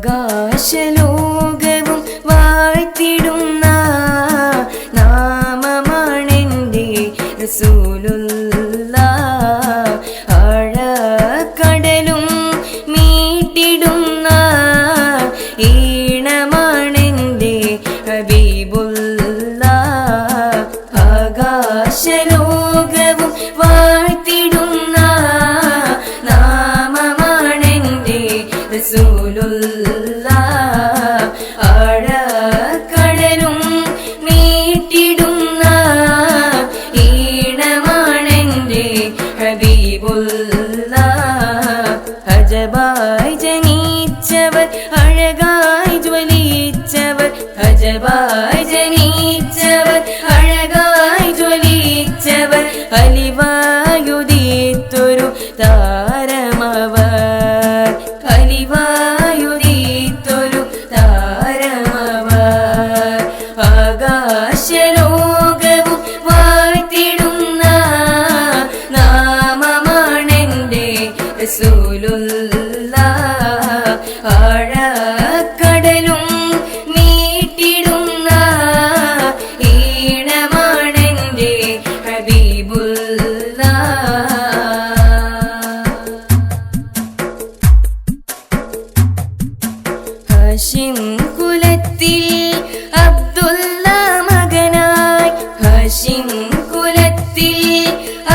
ആകാശലോകവും വാഴ്ത്തിടുന്ന നാമമാണെൻ്റെ റസൂലുള്ളാഹ്. ആഴക്കടലും മീട്ടിടുന്ന ഈണമാണെൻ്റെ ഹബീബുള്ളാഹ്. ആകാശലോകവും വാഴ്ത്തിടുന്ന നാമമാണെൻ്റെ റസൂലുള്ളാഹ്. ആഴക്കടലും മീട്ടിടുന്ന ഈണമാണെൻ്റെ ഹബീബുള്ളാഹ്. അജബായി ജനിച്ചവർ അഴകായി ജ്വലിച്ചവർ, അജബായി ജനിച്ചവർ അഴകായി ജ്വലിച്ചവർ, അലിവായുദീത്തൊരു താരമവർ, അലിവായുദീത്തൊരു താരമവർ. ആകാശലോകവും വാഴ്ത്തിടുന്ന നാമമാണെൻ്റെ റസൂലുള്ളാഹ്. ആഴക്കടലും മീട്ടിടുന്ന ഈണമാണെൻ്റെ ഹബീബുള്ളാഹ്. ഹാഷിം കുലത്തിൽ അബ്ദുള്ള മകനായി, ഹാഷിം കുലത്തിൽ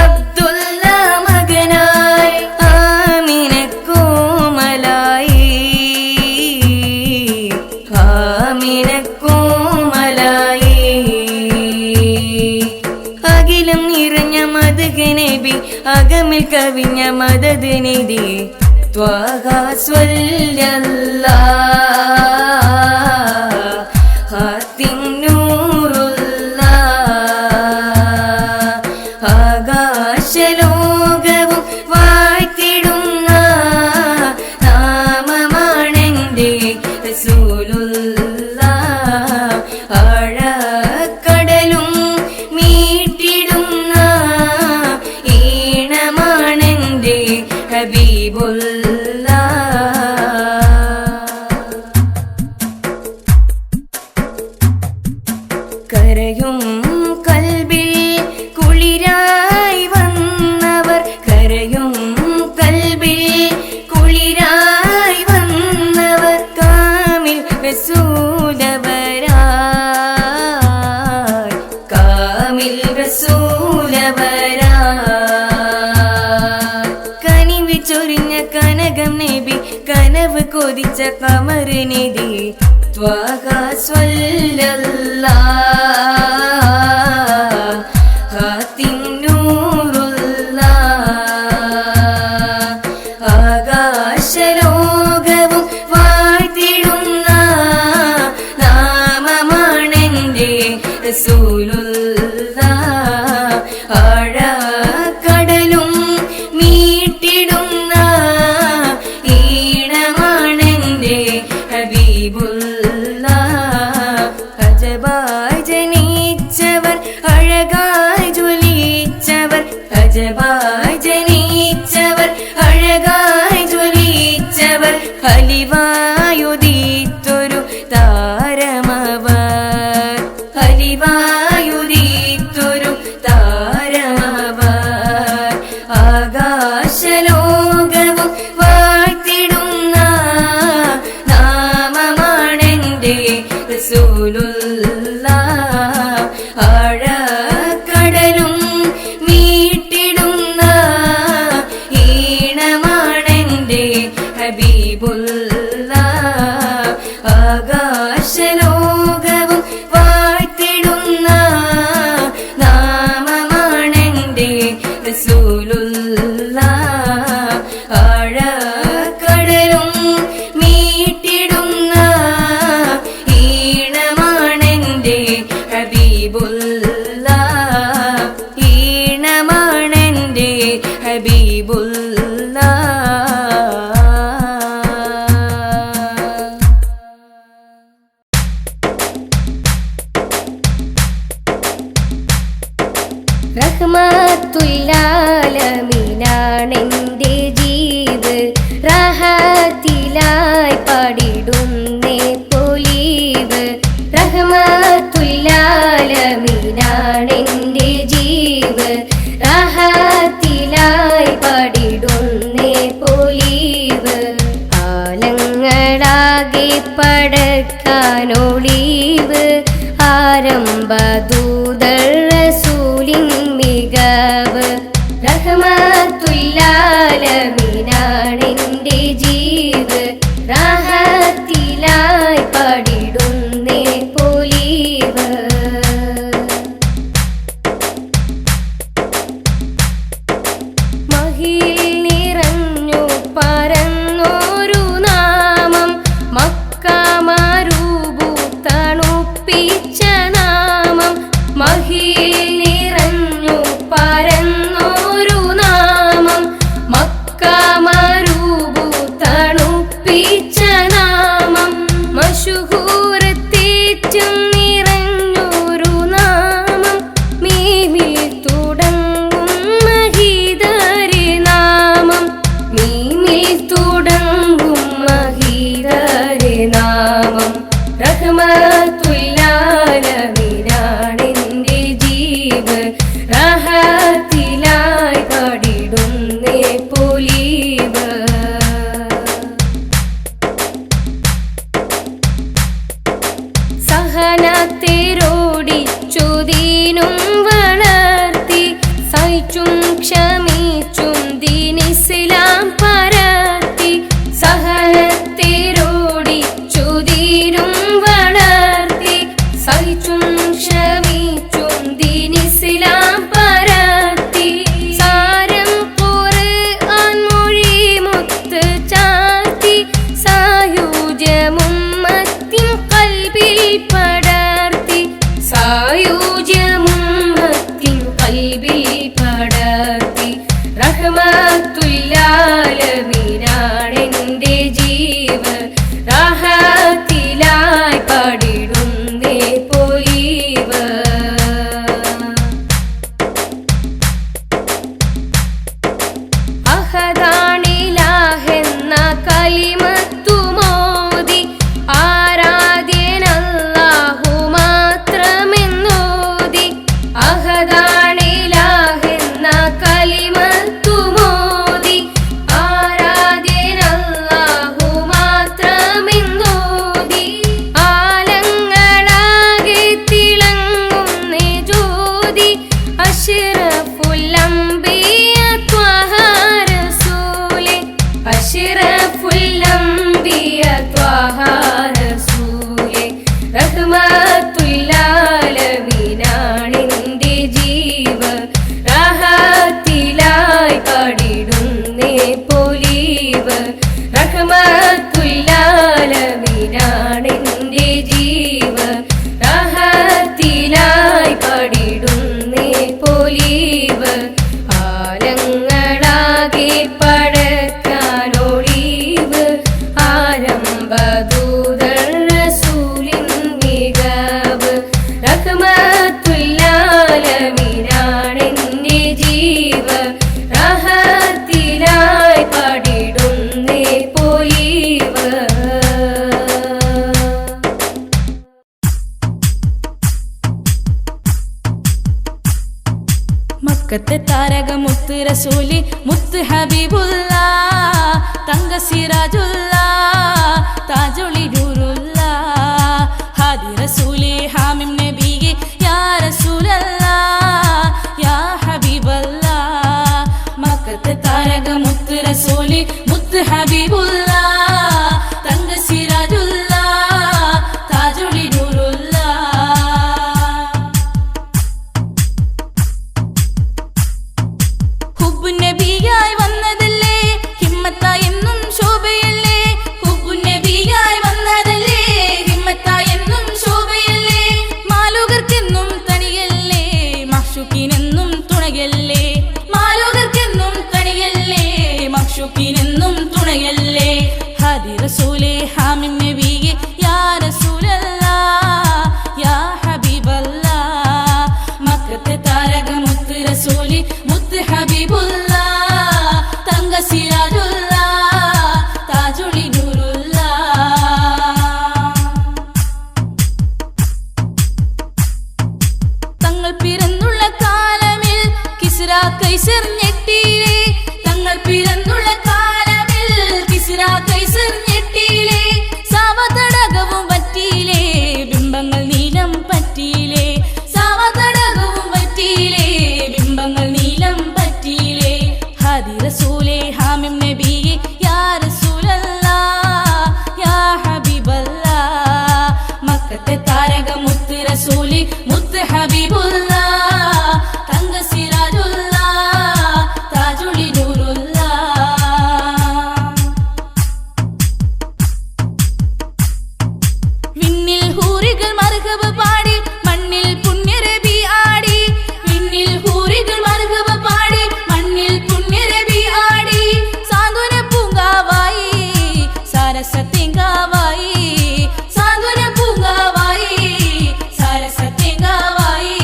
അബ്ദുള്ള മകനായി, ആമിനക്കോമലായി, ആമിനക്കോമലായി. അഖിലം നിറഞ്ഞ മദഹ് നബി, അകമിൽ കവിഞ്ഞ മദദ് നിധി ത്വാഹ സ്വല്ലല്ലാഹ്. ഹാത്തിം നൂറുല്ലാഹ്. ആകാശലോകവും വാഴ്ത്തിടുന്ന നാമമാണെൻ്റെ റസൂലുള്ളാഹ്. ആഴക്കടലും മീട്ടിടുന്ന ഈണമാണെൻ്റെ ഹബീബുള്ളാഹ്. കരയും കൽബിൽ കുളിരായി വന്നവർ, കരയും കൽബിൽ കുളിരായി വന്നവർ, കാമിൽ റസൂലവരായി, കാമിൽ റസൂലവരായി. കനിവ് ചൊരിഞ്ഞ കനകം നബി, കനവ് കൊതിച്ച കമർ നിധി ത്വാഹ സ്വല്ലല്ലാഹ്. ഹാത്തിം നൂറുല്ലാഹ്. ആകാശലോകവും വാഴ്ത്തിടുന്ന നാമമാണെൻ്റെ റസൂലുള്ളാഹ്. ആഴക്കടലും മീട്ടിടുന്ന ഈണമാണെൻ്റെ ഹബീബുള്ളാഹ്. അജബായി ജനിച്ചവർ അഴകായി ജ്വലിച്ചവർ, അജബായി ജനിച്ചവർ അഴകായി ജ്വലിച്ചവർ, അലിവായുദീത്തൊരു താരമവർ, അലിവായുദീത്തൊരു താരമവർ. ആകാശലോകവും വാഴ്ത്തിടുന്ന നാമമാണെൻ്റെ റസൂലുള്ളാഹ്. ആഴക്കടലും മീട്ടിടുന്ന ഈണമാണെൻ്റെ ഹബീബുള്ളാഹ്. ആകാശലോകവും വാഴ്ത്തിടുന്ന നാമമാണെൻ്റെ റസൂലുള്ളാഹ്. ആഴക്കടലും മീട്ടിടുന്ന ഈണമാണെൻ്റെ ഹബീബുള്ളാഹ്, ഈണമാണെൻ്റെ ഹബീബുള്ളാഹ്. റഹ്മത്തുൽ ആലമീനാണേ ജീവ് റാഹത്തിലായി പാടിടുന്നേ പൊലീവ് ആലങ്ങളാകെ പടക്കാനൊളീവ് ആരംഭദൂതർ റസൂലിൻ മികവ് റഹ്മത്തുല്ലാലമീനാണെന്റെ ജീവ് റാഹത്തിലായി പാടിടുന്നേ പൊലീവ് മഹിയിൽ നിറഞ്ഞു പരന്നോരു നാമം മക്കമാരൂപു തണുപ്പിച്ച നാമം മഹിയിൽ നിറഞ്ഞു പരന്നോരു നാമം മക്കമാരൂപു തണുപ്പിച്ച നാമം മശുഹൂറത്തേറ്റും നിറഞ്ഞൊരു നാമം മീമിൽ തുടങ്ങും മഹീദരെ നാമം മീമിൽ തുടങ്ങും മഹീദരെ നാമം റഹ്മത്തുല്ലാലമീനാണെന്റെ ജീവ് റാഹത്തിലായി പാടിടുന്നേ പൊലീവ് സഹനത്തേരോടിച്ചു ദീനും വളർത്തി സഹിച്ചും ക്ഷമിച്ചും ദീനിസ്ലാം പരത്തി സഹനത്തേരോടിച്ചു ദീനും വളർത്തി സഹിച്ചും ക്ഷമിച്ചും ദീനിസ്ലാം പരത്തി സാരം ഖുർആൻ മൊഴി മുത്ത് ചാർത്തി സായുജ്യമുമ്മത്തിൻ ഖൽബിൽ പടർത്തി സായുജ്യമുമ്മത്തിൻ ഖൽബിൽ പടർത്തി റഹ്മത്തുല്ലാലമീനാണെന്റെ ജീവ് റാഹത്തിലായി പാടിടുന്നേ പൊലീവ് അഹദാണിലാഹെന്ന കലിമത്തു മോദി ആരാധ്യനല്ലാഹു മാത്രമെന്നോതി അഹദാണിലാഹെന്ന കലിമത്തു മോദി ആരാധ്യനല്ലാഹു മാത്രമെന്നോതി ആലങ്ങളാകെ തിളങ്ങുന്നേ ജ്യോതി അഷ്റഫുൽ അംബിയ ത്വഹ റസൂലേ അഷ്റഫുൽ അംബിയ ത്വഹ റസൂലേ റഹ്മത്തുല്ലാലമീനാണെന്റെ ജീവ് റാഹത്തിലായി പാടിടുന്നേ പൊലീവ് റഹ്മത്തുല്ലാലമീനാണെന്റെ ജീവ് റാഹത്തിലായി പാടിടുന്നേ പൊലീവ് ആലങ്ങളാകെ പടക്കാനൊളീവ് ആരംഭദൂതർ റസൂലിൻ മികവ് റഹ്മത്തുല്ലാലമീനാണെന്റെ ജീവ് റാഹത്തിലായി പാടിടുന്നേ പൊലീവ് മക്കത്തെ താരക മുത്ത് റസൂലി മുത്ത് ഹബീബുല്ല തങ്ക സിറാജുല്ല താജൊളി നൂറുല്ല ഹാദി റസൂലി ഹാമിം നബിയെ യാ റസൂലല്ല യാ ഹബീബല്ല മക്കത്തെ താരക മുത്ത് റസൂലി മുത്ത് ഹബീബുല്ല തങ്ക സിറാജുല്ല താജൊളി നൂറുല്ല ഹുബ്ബു നബിയായി വന്നതല്ലേ ഹിമ്മത്ത എന്നും ശോഭയല്ലേ ഹുബ്ബു നബിയായി വന്നതല്ലേ ഹിമ്മത്ത എന്നും ശോഭയല്ലേ മാലുകർക്കെന്നും തണിയല്ലേ മഹ്ശൂക്കിനെന്നും തുണയല്ലേ മാലുകർക്കെന്നും തണിയല്ലേ മഹ്ശൂക്കിനെന്നും തുണയല്ലേ ഹാദി റസൂലേ ഹാമിം നബിയെ യാ റസൂലല്ലാ യാ ഹബീബല്ലാ മക്കത്തെ താരക മുത്ത് റസൂലി മുത്ത് ഹബീബുല്ലാ ഞെട്ടിയിലേ തങ്ങൾ പിറന്നുള്ള കാലമിൽ കിസ്റ കൈസർ ഞെട്ടിയിലേ സാവതടകവും വറ്റിയിലേ ബിംബങ്ങൾ നീലം പറ്റിയിലേ സാവതടകവും വറ്റിയിലേ ബിംബങ്ങൾ നീലം പറ്റിയിലേ ഹാദി റസൂലേ ഹാമിം നബിയേ യാ റസൂലല്ലാഹ് യാ ഹബീബല്ലാഹ് മക്കത്തെ താരക മുത്ത് റസൂലി മുത്ത് ഹബീബുല്ലാഹ് തങ്ക സിറാജുല്ലാഹ് താജുലി നൂറുല്ലാഹ് വിണ്ണിൽ ഹൂറികൾ മർഹബ പാടി മണ്ണിൽ പുണ്യരബി ആടി വിണ്ണിൽ ഹൂറികൾ മർഹബ പാടി മണ്ണിൽ പുണ്യരബി ആടി സാന്ത്വന പൂങ്കാവായി സരസത്തിങ്കാവായി സാന്ത്വന പൂങ്കാവായി സരസത്തിങ്കാവായി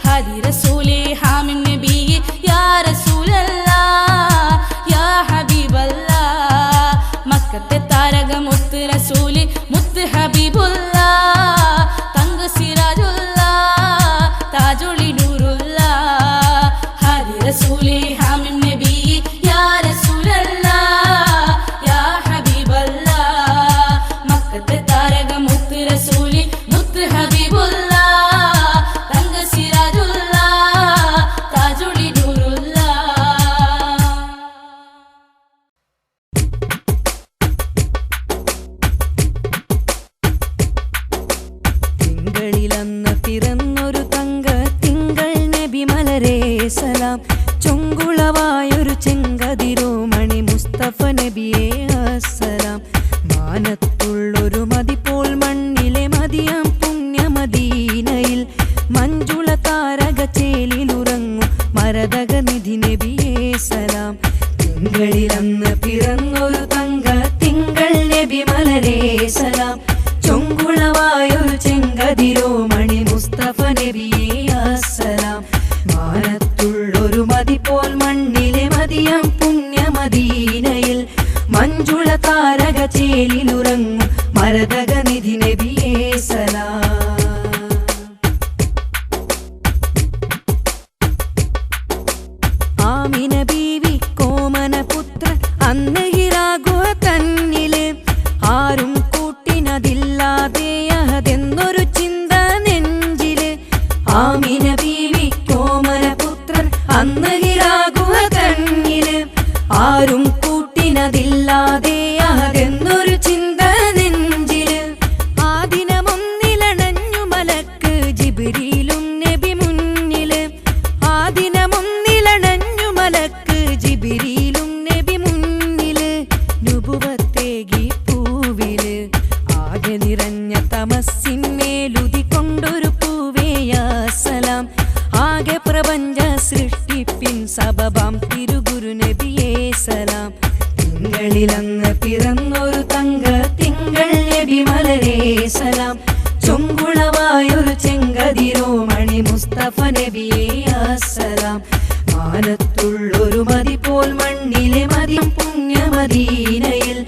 ഹാദി റസൂലേ ഹാമിം നബിയേ യാ റസൂലല്ലാഹ് യാ ഹബീബല്ലാഹ് മക്കത്തെ താരക മുത്ത് റസൂലി മുത്ത് ഹബീബുല്ലാഹ് തങ്ക സിറാജുല്ലാഹ് താജുലി നൂറുല്ലാഹ് ഹാദി റസൂലേ ഹാമിം നബിയേ യാ റസൂലല്ലാഹ് യാ ഹബീബല്ലാഹ് മക്കത്തെ താരക മുത്ത് റസൂലി മുത്ത് ഹബീബുല്ലാഹ് തങ്ക സിറാജുല്ലാഹ് താജുലി നൂറുല്ലാഹ് തിങ്കളിലന്ന് പിറന്നൊരു തങ്ക തിങ്കൾ നബി മലരേ സലാം ചൊങ്കുളവായൊരു ചെങ്കതിരോമണി മുസ്തഫ നബിയേ അസ്സലാം മാനത്തുള്ളൊരു മതിപോൽ മണ്ണിലെ മതിയാം പുണ്യമദീനയിൽ മഞ്ജുള താരക ചേലിലുറങ്ങും മരതക നിധി നബിയേ സലാം തിങ്കളിലന്ന് പിറന്നൊരു തങ്ക തിങ്കൾ നബി മലരേ സലാം ചൊങ്കുളവായൊരു ചെങ്കതിരോമണി മുസ്തഫ നബിയേ അസ്സലാം മാനത്തുള്ളൊരു മതിപോൽ മണ്ണിലെ മതിയാം പുണ്യമദീനയിൽ മഞ്ജുള താരക ചേലിലുറങ്ങും മരതക നിധി നബിയേ സലാം ആമിന ബീവി കോമന പുത്രൻ അന്ന് ഹിറാഗുഹ തന്നില് ആരും കൂട്ടിനതില്ലാതെ അതെന്നൊരു ചിന്ത നെഞ്ചില് ആമിന ബീവി കോമന പുത്രൻ അന്ന് ഹിറാഗുഹ തന്നില് ആരും കൂട്ടിനതില്ലാതെ അതെന്നൊരു ചിന്ത നെഞ്ചില് ആ ദിനമൊന്നിലണഞ്ഞു മലക്ക് ജിബ്രീലും നബി മുന്നില് ആ ദിനമൊന്നിലണഞ്ഞു മലക്ക് ജിബ്രീലും നബി മുന്നില് നുബുവത്തേകി പൂവില് ആകെ നിറഞ്ഞ തമസ്സിന്മേലുതി കൊണ്ടൊരു പൂവേയാ സലാം ആകെ പ്രപഞ്ച സൃഷ്ടിപ്പിൻ സബബാം തിരുഗുരു നബിയേ സലാം തിങ്കളിലന്ന് പിറന്നൊരു തങ്ക തിങ്കൾ നബി മലരേ സലാം ചൊങ്കുളവായൊരു ചെങ്കതിരോമണി മുസ്തഫ നബിയേ അസ്സലാം മാനത്തുള്ളൊരു മതിപോൽ മണ്ണിലെ മതിയും പുണ്യമദീനയിൽ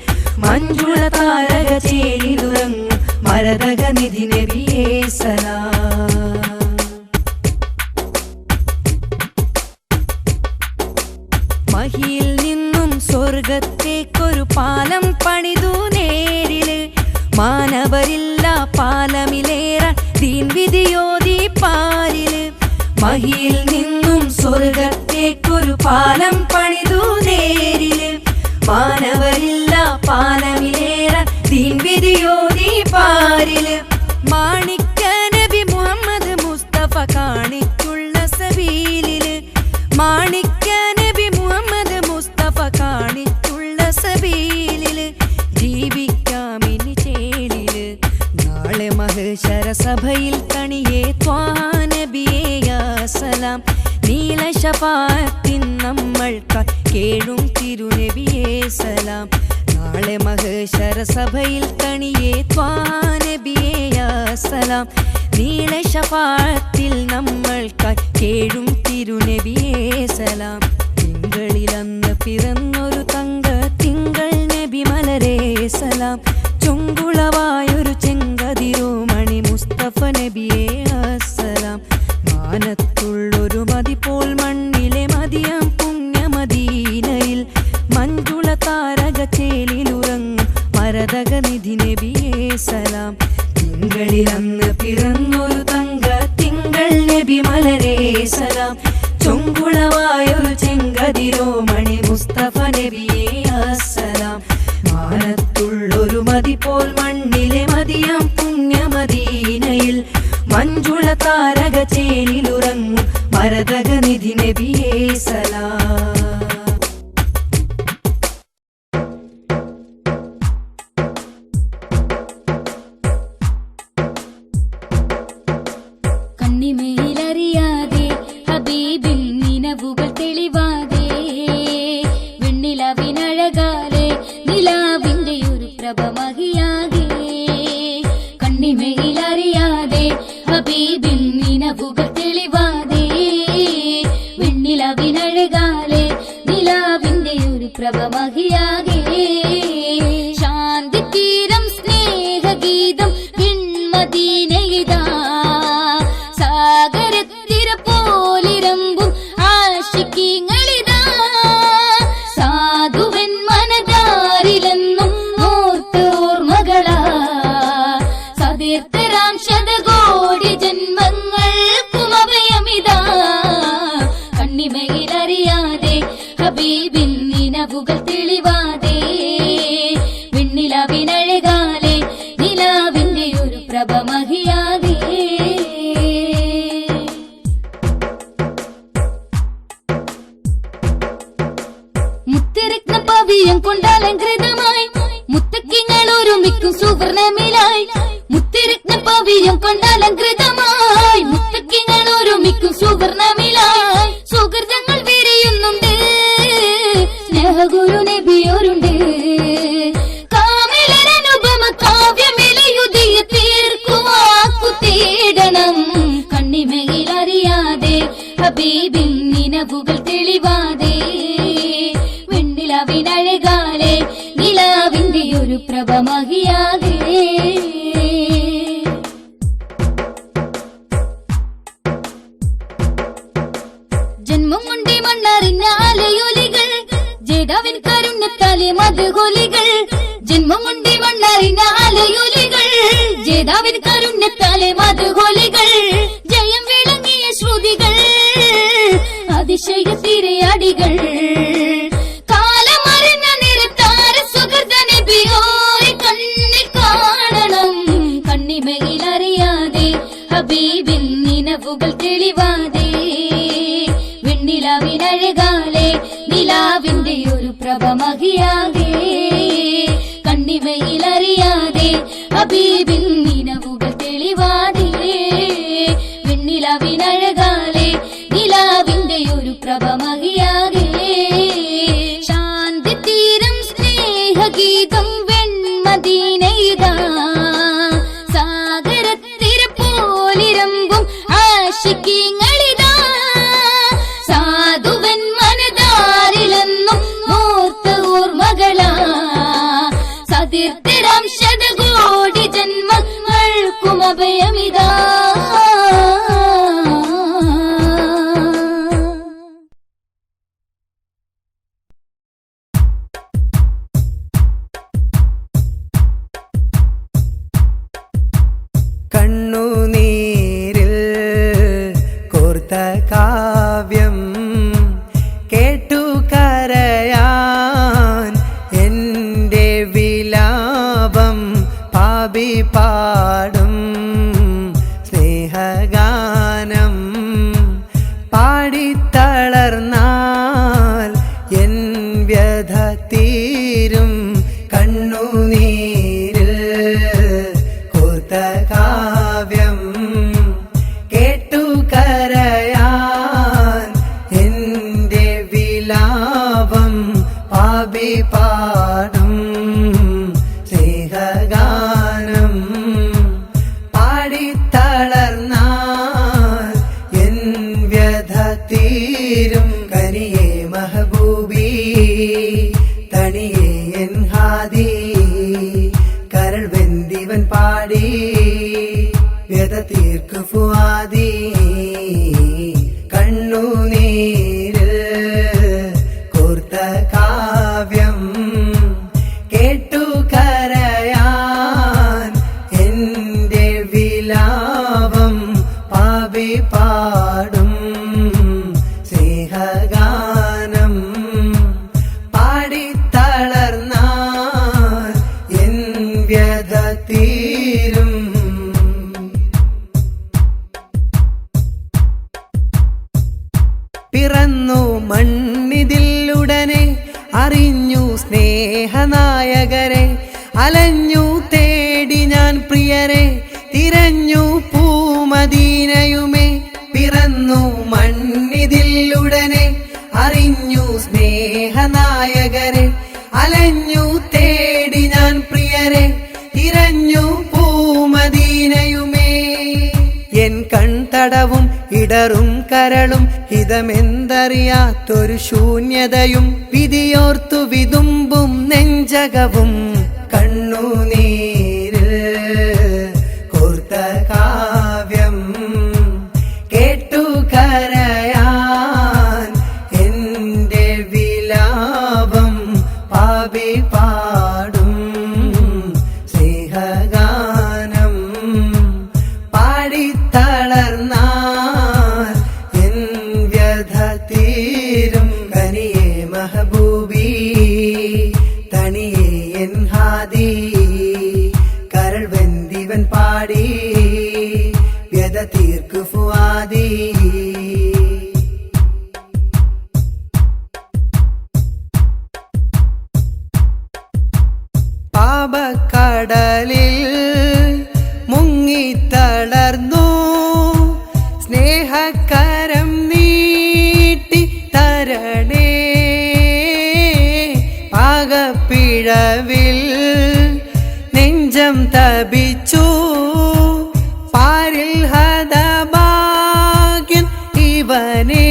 മഞ്ജുള താരക ചേലിലുറങ്ങും മരതക നിധി നബിയേ സലാം മഹിയിൽ നിന്നും സ്വർഗത്തേക്കൊരു പാലം പണിതു നേരില് മാനവരില്ല പാലമിലേറാൻ ദീൻ വിധിയോതി പാലില് മഹിയിൽ നിന്നും സ്വർഗത്തേക്കൊരു പാലം പണിതു നേരില് മാനവരില്ല പാലമിലേറാൻ ദീൻ വിധിയോതി പാലില് മാണിക്ക നബി മുഹമ്മദ് മുസ്തഫ കാണിച്ചുള്ള സബീലില് മാണിക്ക നബി മുഹമ്മദ് മുസ്തഫ കാണിച്ചുള്ള സബീലില് ജീവിക്കാമിനി ചേലില് നാളെ മഹശര സഭയിൽ തണിയേ ത്വാഹാ നബിയേ യാ സലാം നീല ശഫാഅത്തിൻ നമ്മൾക്ക് കേഴും തിരുനബിയേ സലാം നാളെ മഹശര സഭയിൽ തണിയേ ത്വാഹാ നബിയേ യാ സലാം നീല ശഫാഅത്തിൽ നമ്മൾക്ക് കേഴും തിരുനബിയേ സലാം തിങ്കളിലന്ന് പിറന്നൊരു തങ്ക തിങ്കൾ നബി മലരേ സലാം ചൊങ്കുളവായൊരു ചെങ്കതിരോമണി മുസ്തഫ നബിയേ അസ്സലാം മാനത്തുള്ളൊരു മതിപോൽ മണ്ണിലെ മതിയാം പുണ്യ ശിരോമണി മുസ്തഫ നബിയേ അസ്സലാം. മാനത്തുള്ളൊരു മതി പോൽ മണ്ണിലെ മതിയാം പുണ്യമദീനയിൽ മഞ്ജുള താരക ചേലിലുറങ്ങും മരതക നിധി നബിയേ സലാം. കണ്ണിമേലറിയാതെ ഹബീബിൻ നിനവുകൾ തെളിവാതെ വെണ്ണിലവിനഴകാലെ നിലാവിന്റെ ഒരു പ്രഭമഹിയാകെ. കണ്ണിമേലറിയാതെ ഹബീബിൻ നിനവുകൾ തെളിവാതെ വെണ്ണിലവിനഴകാലെ നിലാവിന്റെ ഒരു പ്രഭമഹിയാകെ. ശാന്തി തീരം സ്നേഹഗീതം പിൻമദീനയിതാ സാഗരത്തിര പോലിരമ്പും ആശിക്കിങ്ങളിതാ. സാധുവൻ മനതാരിലെന്നും ഓർത്ത് ഓർമ്മകളാ സതീർത്ഥരാം ശതകോടി ജന്മങ്ങൾക്കും അഭയമിതാ. കണ്ണിമയിലറിയാതെ ഹബീബിൻ നിനവുകൾ തെളിവാതെ വെണ്ണിലവിനഴകാലെ നിലാവിന്റെ ഒരു പ്രഭമഹിയാകെ. മുത്തിരത്ന പവിയം കൊണ്ടലങ്കൃതമായി മുത്തക്കിങ്ങൾ ഒരുമിക്കും സുവർണമിലായി. മുത്തിരത്ന പവിയം കൊണ്ടലങ്കൃതമായി മുത്തക്കിങ്ങൾ ഒരുമിക്കും സുവർണമിലായി. സുഹൃതങ്ങൾ വിരിയുന്നുണ്ട് സ്നേഹഗുരു നബിയോരുണ്ട്. കാമിലനുപമ കാവ്യമിലയുതിയ തീർക്കുവാക്കു തേടണം. കണ്ണിമയിലറിയാതെ ഹബീബിൻ നിനവുകൾ തെളിവാതെ വെണ്ണിലവിനഴകാലെ നിലാവിന്റെ ഒരു പ്രഭമഹിയാകെ. ജന്മം കൊണ്ടേ മണ്ണറിഞ്ഞ അലയൊലികൾ ജേതാവിൻ കരുണ്യത്താലെ മധുഗോലികൾ. ജന്മം കൊണ്ടേ മണ്ണറിഞ്ഞ അലയൊലികൾ ജേതാവിൻ കരുണ്യത്താലെ മധുഗോലികൾ. ജയം വിളങ്ങിയ ശ്രുതികൾ അതിശയ തിരയാടികൾ. കാലമറിഞ്ഞ നിരത്താര സുഹൃത നബിയോരെ കണ്ണിൽ കാണണം. കണ്ണിമയിലറിയാതെ ഹബീബിൻ നിനവുകൾ തെളിവാതെ വെണ്ണിലവിനഴകാലെ നിലാവിന്റെ ഒരു പ്രഭമഹിയാകെ. കണ്ണിമയിലറിയാതെ ഹബീബിൻ നിനവുകൾ തെളിവാതെ വെണ്ണിലവിനഴകാലെ നിലാവിന്റെ ഒരു പ്രഭമഹിയാകെ. ശാന്തി തീരം സ്നേഹഗീതം വെൺമദീനയിതാ സാഗരത്തിര പോലിരമ്പും ആശിക്കിങ്ങളിതാ. സാധുവൻ മനതാരിലെന്നും ഓർത്ത് ഓർമ്മകളാ സതീർത്ഥരാം ശതകോടി ജന്മങ്ങൾക്കും അഭയമിതാ. കണ്ണുനീരിൽ കോർത്ത കാവ്യം കേട്ടു കരയാൻ എൻ്റെ വിലാപം പാപി പാടും സ്നേഹഗാനം പാടിത്തളർന്നാൽ എൻ വ്യഥ തീരും. കണ്ണുനീരിൽ കോർത്ത കാവ്യം കേട്ടു കരയാൻ എൻ്റെ വിലാപം പാപി പാടും സ്നേഹഗാനം പാടിത്തളർന്നാൽ എൻ വ്യഥ തീരും. കനിയേ മഹബൂബി തണിയേ എൻ ഹാദി കരൾ വെന്തിവൻ പാടി വ്യഥ തീർക്കു ഫുആദി. കണ്ണുനീരിൽ കോർത്ത കാവ്യം കേട്ടു കരയാൻ എൻ്റെ വിലാപം പാപി പാടും സ്നേഹഗാനം സ്നേഹനായകരെ അലഞ്ഞു തേടി ഞാൻ പ്രിയരെ തിരഞ്ഞു പൂമദീനയുമേ പിറന്നു മണ്ണിതിലുടനെ അറിഞ്ഞു സ്നേഹനായകരെ അലഞ്ഞു തേടി ഞാൻ പ്രിയരെ തിരഞ്ഞു പൂമദീനയുമേ എൻ കൺതടവും ഇടറും കരളും ഹിതമെന്തറിയാത്തൊരു ശൂന്യതയും വിധിയോർത്തു വിതുമ്പും നെഞ്ചകവും കണ്ണുനീരിൽ കോർത്ത കാവ്യം കേട്ടു കരയാൻ എന്റെ വിലാപം പാപി പാടും സ്നേഹഗാനം പാടിത്തളർന്നാൽ എൻ വ്യഥ തീരും കനിയേ മഹബൂബി തനിയേ എൻ ഹാദി കരൾ വെന്തിവൻ പാടി വ്യഥ തീർക്കു ഫുആദി പാപക്കടലിൽ മുങ്ങിത്തളർന്നു സ്നേഹക്കരം നീട്ടി തരണേ പാകപ്പിഴവിൽ നെഞ്ചം തപിച്ചു പാരിൽ ഹതഭാഗ്യൻ ഇവനേ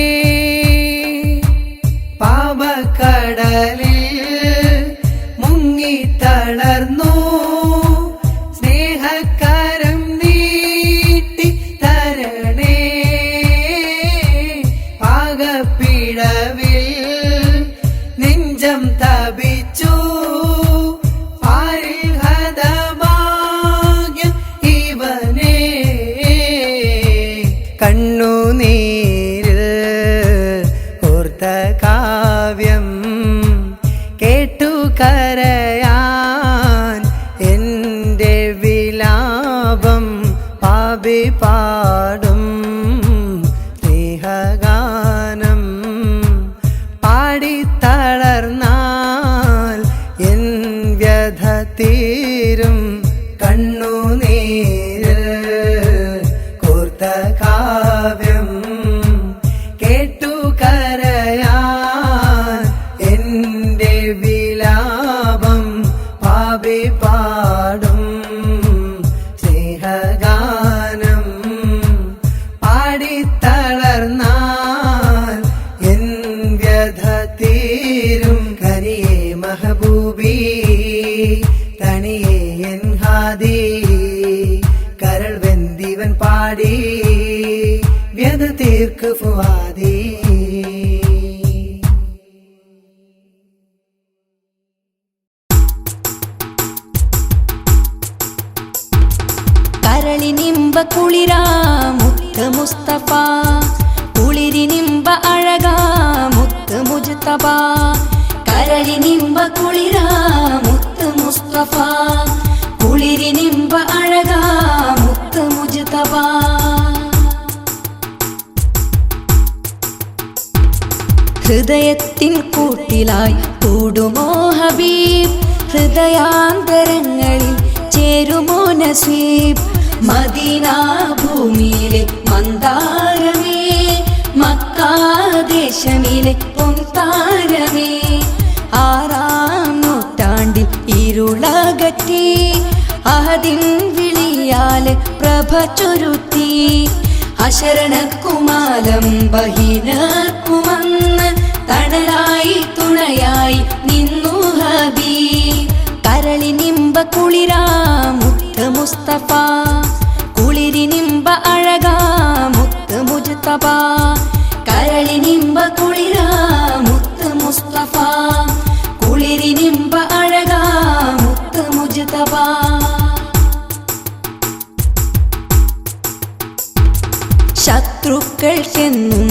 പാപക്കടലിൽ മുങ്ങിത്തളർന്നു സ്നേഹക്കരം നീട്ടി തരണേ പാകപ്പിഴവിൽ നെഞ്ചം തപിച്ചു പാരിൽ ഹതഭാഗ്യൻ ഇവനേ കണ്ണുനീരിൽ കോർത്ത കാവ്യം കേട്ടു കരയാൻ എന്റെ വിലാപം പാപി പാടും സ്നേഹഗാനം പാടിത്തളർന്നാൽ എൻ വ്യഥ തീരും കണ്ണുനീരിൽ കോർത്ത കാവ്യം കേട്ടു കരയാൻ എന്റെ വിലാപം പാപി പാടും സ്നേഹഗാനം പാടിത്തളർന്നാൽ എൻ വ്യഥ തീരും കനിയേ മഹബൂബി തനിയേ എൻ ഹാദി കരൾ വെന്തിവൻ പാടി വ്യഥ തീർക്കു ഫുആദി കരളിനിമ്പ കുളിരാ മുത്ത് മുസ്തഫ കുളിരിനിമ്പ അഴകാ മുത്ത് മുജ്തബ കരളിനിമ്പ കുളിരാ മുത്ത് മുസ്തഫ കുളിരിനിമ്പ അഴകാ മുത്ത് മുജ്തബ ഹൃദയത്തിൻ കൂട്ടിലായി കൂടുമോ ഹബീബ് ഹൃദയാന്തരങ്ങളിൽ ചേരുമോ നസീബ് മദീന ഭൂമിയിലെ മന്ദാരമേ മക്കാദേശമിലെ പൊൻതാരമേ ആറാം നൂറ്റാണ്ടിൽ ഇരുളകറ്റി അഹദിൻ വിളിയാല് പ്രഭ ചൊരുത്തി അശരണക്കുമാലം ബഹിനക്കുമന്ന് തണലായി തുണയായി നിന്നു ഹബീബ് കരളിനിമ്പ കുളിരാ മുത്ത് മുസ്തഫ കുളിരിനിമ്പ അഴകാ മുത്ത് മുജ്തബ കരളിനിമ്പ കുളിരാ മുത്ത് മുസ്തഫ കുളിരിനിമ്പ അഴകാ മുത്ത് മുജ്തബ ശത്രുക്കൾക്കെന്നും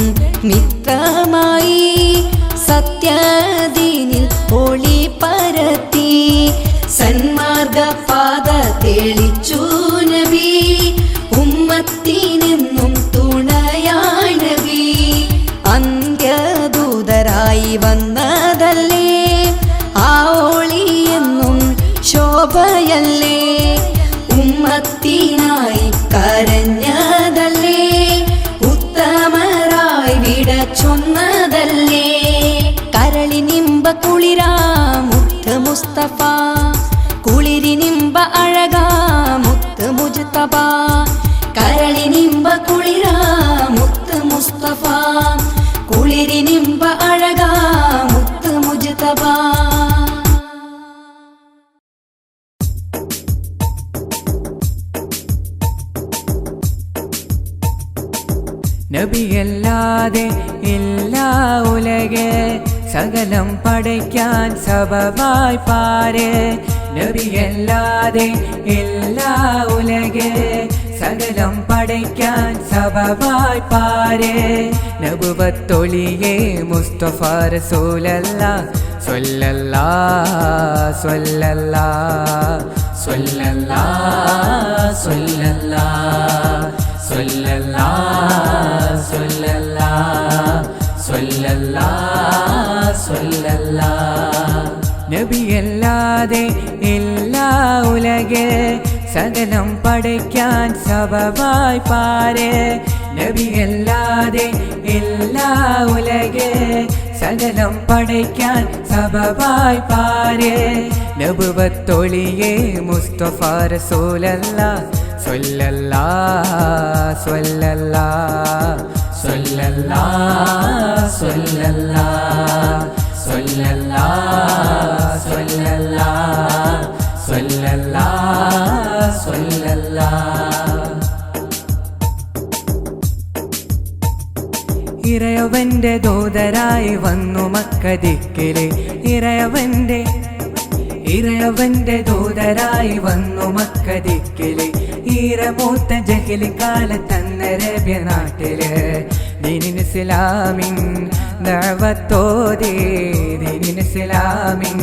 മിത്രമായി സത്യദീനിൽ ഒളി പരത്തി സന്മാർഗ പാത തെളിച്ചു നബി ഉമ്മത്തിനെന്നും തുണയായി നബി അന്ത്യദൂതരായി വന്നതല്ലേ ആ ഒളി ശോഭയല്ലേ ഉമ്മത്തിനായി കരഞ്ഞതല്ലേ ഉത്തമരായി വിട ചൊന്നതല്ലേ കരളിനിമ്പ കുളിരാ മുത്ത് മുസ്തഫ കുളിരിനിമ്പ അഴകാ മുത്ത് മുജ്തബ കരളിനിമ്പ കുളിരാ മുത്ത് മുസ്തഫ കുളിരിനിമ്പ അഴകാ മുത്ത് മുജ്തബ നബിയല്ലാതെ എല്ലാ ഉലകെ സകലം പടയ്ക്കാൻ സബബായി പാര് നബിയല്ലാതെ എല്ലാ ഉലകെ സകലം പടയ്ക്കാൻ സബബായി പാര് നബുവത്തൊളിയേ മുസ്തഫ റസൂലല്ലാഹ് സ്വല്ലല്ലാഹ് സ്വല്ലല്ലാഹ് സ്വല്ലല്ലാഹ് സ്വല്ലല്ലാഹ് സ്വല്ലല്ലാഹ് സ്വല്ലല്ലാഹ് സ്വല്ലല്ലാഹ് സ്വല്ലല്ലാഹ് നബിയല്ലാതെ എല്ലാ ഉലകെ സകലം പടയ്ക്കാൻ സബബായി പാര് നബിയല്ലാതെ എല്ലാ ഉലകെ സകലം പടയ്ക്കാൻ സബബായി പാര് നബുവത്തൊളിയേ മുസ്തഫ റസൂലല്ലാഹ് സ്വല്ലല്ലാഹ് സ്വല്ലല്ലാഹ് സ്വല്ലല്ലാഹ് സ്വല്ലല്ലാഹ് സ്വല്ലല്ലാഹ് സ്വല്ലല്ലാഹ് സ്വല്ലല്ലാഹ് സ്വല്ലല്ലാഹ് ഇറയവന്റെ ദൂതരായി വന്നു മക്കദിക്കില് ഇറയവന്റെ ദൂതരായി വന്നു മക്കദിക്കില് ഈരമൂത്ത ജഹിലി കാലത്തന്ന അറേബ്യ നാട്ടില് ദീനിൻ ഇസ്ലാമിൻ ദഅവത്തോതി ദീനിൻ ഇസ്ലാമിൻ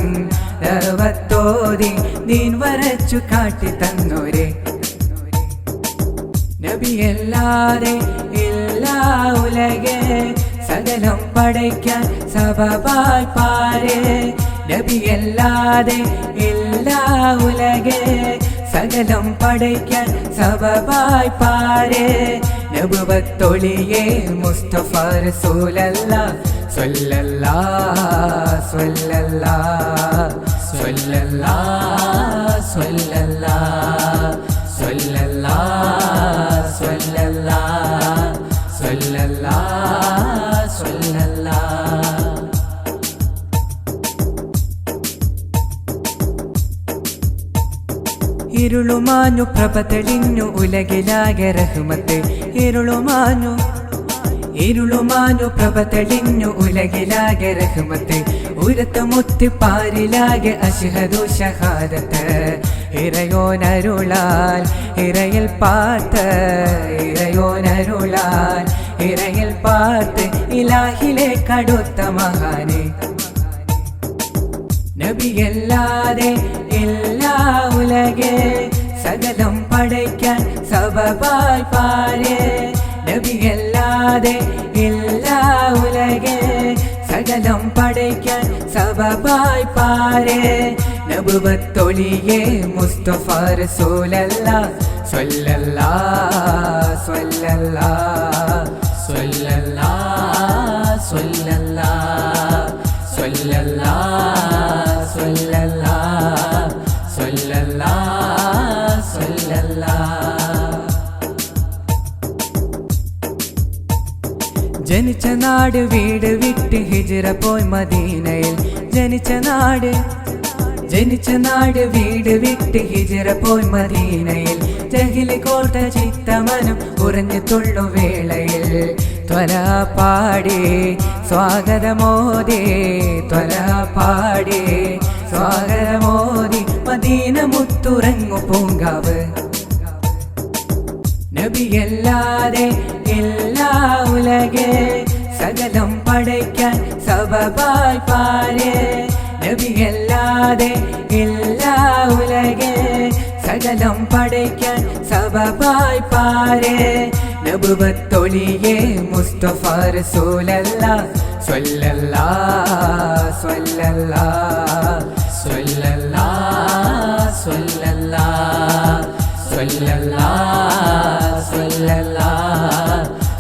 ദഅവത്തോതി ദീൻ വരച്ചു കാട്ടി തന്നോരെ നബിയല്ലാതെ എല്ലാ ഉലകെ സകലം പടയ്ക്കാൻ സബബായി പാര് നബിയല്ലാതെ എല്ലാ ഉലകെ സകലം പടയ്ക്കാൻ സബബായി പാര് നബുവത്തൊളിയേ മുസ്തഫ റസൂലല്ലാഹ് സ്വല്ലല്ലാഹ് സ്വല്ലല്ലാഹ് സ്വല്ലല്ലാഹ് സ്വല്ലല്ലാഹ് സ്വല്ലല്ലാഹ് സ്വല്ലല്ലാഹ് സ്വല്ലല്ലാഹ് സ്വല്ലല്ലാഹ് ഇരുളുമാഞ്ഞു പ്രഭ തെളിഞ്ഞു ഉലകിലാകെ റഹ്മത്ത് ഇരുളുമാഞ്ഞു പ്രഭ തെളിഞ്ഞു ഉലകിലാകെ റഹ്മത്ത് ഉരത്ത മുത്തി പാരിലാകെ അശ്ഹദു ഷഹാദത്ത് ഇറയോനരുളാൽ ഇറയിൽ പാത്ത് ഇറയോനരുളാൽ ഇറയിൽ പാത്ത് ഇലാഹിലെ കടുത്ത മഹാനെ നബിയല്ലാതെ എല്ലാ ഉലകെ സകലം പടയ്ക്കാൻ സബബായി പാര് നബിയല്ലാതെ എല്ലാ ഉലകെ സകലം പടയ്ക്കാൻ സബബായി പാര് നബുവത്തൊളിയേ മുസ്തഫ റസൂലല്ലാഹ് സ്വല്ലല്ലാഹ് സ്വല്ലല്ലാഹ് സ്വല്ലല്ലാഹ് സ്വല്ലല്ലാഹ് സ്വല്ലല്ലാഹ് സ്വല്ലല്ലാഹ് സ്വല്ലല്ലാഹ് സ്വല്ലല്ലാഹ് ജനിച്ച നാട് വീട് വിട്ട് ഹിജ്റ പോയി മദീനയിൽ ജനിച്ച നാട് വീട് വിട്ട് ഹിജ്റ പോയി മദീനയിൽ ജഹിലി കോർത്ത ചിത്തമനം ഉറഞ്ഞു തുള്ളു വേളയിൽ ത്വര പാടി സ്വാഗതമോദി ത്വര പാടി സ്വാഗതമോദി മദീന മുത്തുറങ്ങു പൂങ്കാവ് നബിയല്ലാതെ എല്ലാ ഉലകെ സകലം പടയ്ക്കാൻ സബബായി പാര് നബിയല്ലാതെ എല്ലാ ഉലകെ സകലം പടയ്ക്കാൻ സബബായി പാര് നബുവത്തൊളിയേ മുസ്തഫ റസൂലല്ലാഹ് സ്വല്ലല്ലാഹ് സ്വല്ലല്ലാഹ് സ്വല്ലല്ലാഹ് സ്വല്ലല്ലാ സ്വല്ലല്ലാ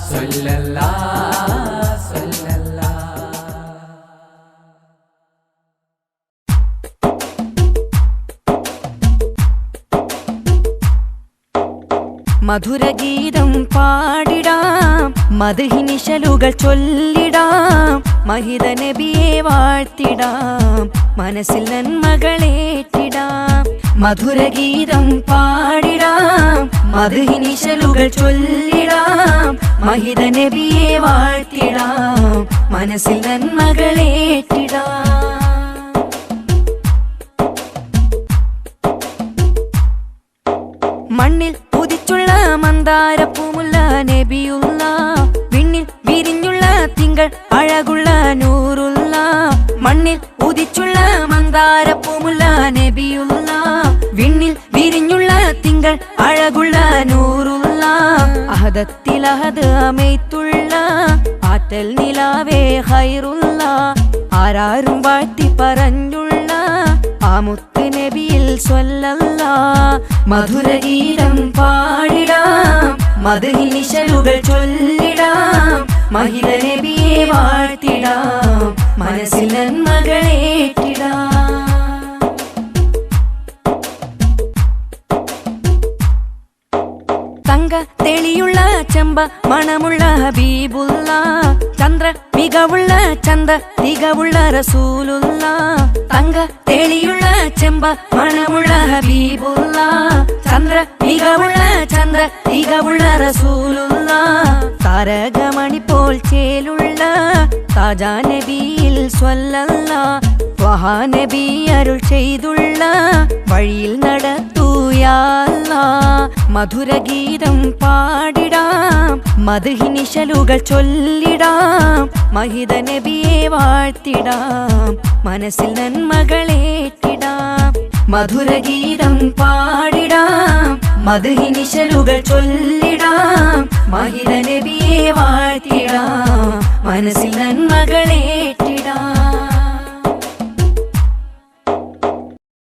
സ്വല്ലല്ലാ സ്വല്ലല്ലാ. മധുരഗീതം പാടിടാം മദ്ഹിനിശലുകൾ ചൊല്ലിടാം മഹിത നബിയെ വാഴ്ത്തിടാം മനസ്സിൽ നന്മകളേറ്റിടാം. മധുരഗീതം പാടിടാം മദ്ഹിനിശലുകൾ ചൊല്ലിടാം മഹിത നബിയെ വാഴ്ത്തിടാം മനസ്സിൽ നന്മകളേറ്റിടാം. മണ്ണിൽ ഉദിച്ചുള്ള മന്ദാരപ്പൂമുള്ള നബിയുള്ള വിണ്ണിൽ വിരിഞ്ഞുള്ള തിങ്കൾ അഴകുള്ള നൂറുള്ള. മണ്ണിൽ ഉദിച്ചുള്ള മന്ദാരപ്പൂമുള്ള നബിയുള്ള വിണ്ണിൽ വിരിഞ്ഞുള്ള തിങ്കൾ അഴകുള്ള നൂറുള്ള. അഹദത്തിലഹദ് അമൈത്തുള്ള ആറ്റൽ നിലാവേ ഹൈറുള്ള. ആരാരും വാഴ്ത്തി പറഞ്ഞുള്ള ആ മുത്ത് നബിയിൽ സ്വല്ലല്ലാ. മധുരഗീതം പാടിടാം മദ്ഹിനിശലുകൾ ചൊല്ലിടാം മഹിത നബിയെ വാഴ്ത്തിടാം മനസ്സിൽ നന്മകളേറ്റിടാം. തങ്ക തെളിയുള്ള ചെമ്പ മണമുള്ള ഹബീബുള്ള. ചന്ദ്ര മികവുള്ള ചന്ത തികവുള്ള റസൂലുള്ള. തങ്ക തെളിയുള്ള ചെമ്പ മണമുള്ള ഹബീബുള്ള. ചന്ദ്ര മികവുള്ള ചന്ദ്ര തികവുള്ള റസൂലുള്ള. താരകമണി പോൽ ചേലുള്ള താജാ നബിയിൽ സ്വല്ലല്ലാ. ത്വഹാ നബി അരുൾ ചെയ്തുള്ള വഴിയിൽ നടത്തൂ യാ അല്ലാഹ്. മധുരഗീതം പാടിടാം മദ്ഹിനിശലുകൾ ചൊല്ലിടാം മഹിത നബിയെ വാഴ്ത്തിടാം മനസ്സിൽ നന്മകളേറ്റിടാം. മധുരഗീതം പാടിടാം മദ്ഹിനിശലുകൾ ചൊല്ലിടാം മഹിത നബിയെ വാഴ്ത്തിടാം മനസ്സിൽ